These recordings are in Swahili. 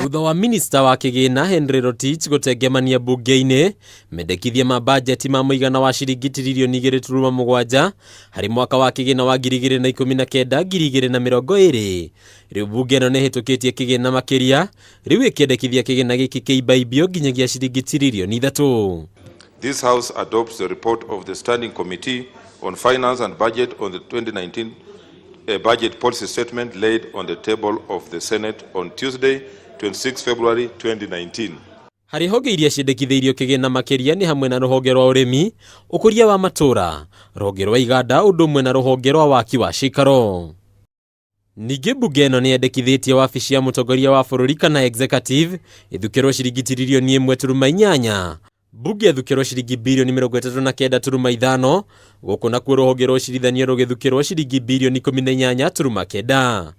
Thutha wa minista wa kigina Henry Rotich gutengemania bunge-ini mendekithia ma bajeti ma muigana wa ciringi tiririoni 2.7 hari mwaka wa kigina wa 2019-2020. Riu bunge no nehitukitie kigina makiria riu ikendekithia kigina giki keibaibio nginyagia ciringi tiririoni 3. This House adopts the report of the Standing Committee on Finance and Budget on the 2019 budget policy statement laid on the table of the Senate on Tuesday, 26 February 2019. Hari honge iria ciendekithĩirio kĩgĩna makĩria nĩ hamwe na rũhonge rwa ũrĩmi, ũkũria wa matũra, rũhonge rwa iganda, ũndũ ũmwe na rũhonge rwa waki wa cikaro. Ningĩ bunge ĩno nĩ yendekithĩtie wabici ya mũtongoria wa bũrũri kana executive ĩthukĩrwo ciringi tiririoni 1.8. Bunge ĩthukĩrwo ciringi bilioni 39.5, gũkũ nakuo rũhonge rwa ũcirithania rũgĩthukĩrwo ciringi bilioni 18.9.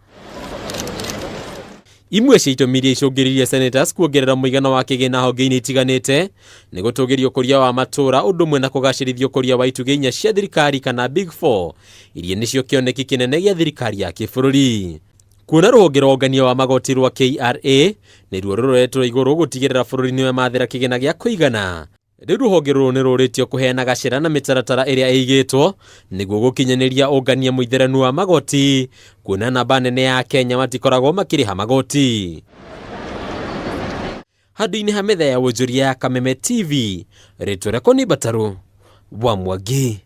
Imwe cia itũmi iria icũngĩrĩirie senators kuongerera mũigana wa kĩgĩna honge-inĩ itiganĩte nĩ gũtũgĩrio ũkũria wa matũra, ũndũ ũmwe na kũgacĩrithia ũkũria wa itugĩ inya cia thirikari kana Big Four iria nĩcio kĩoneki kĩnene gĩa thirikari ya kĩbũrũri. Kuona rũhonge rwa ũngania wa magoti rwa KRA nĩruo rũroretwo igũrũ gũtigĩrĩra bũrũri nĩ wemathĩra kĩgĩna gĩa kũigana. Rĩu rũhonge rũrũ nĩ rũrĩtio kũheana gacĩra na mĩtaratara ĩrĩa ĩigĩtwo nĩguo gũkinyanĩria ũngania mũitheranu wa magoti, kuona namba nene ya Kenya matikoragwo makĩrĩha magoti. Handũ-inĩ ha metha ya wonjoria ya Kameme TV, rĩtwa rĩakwa nĩ Bataru wa Mwangi.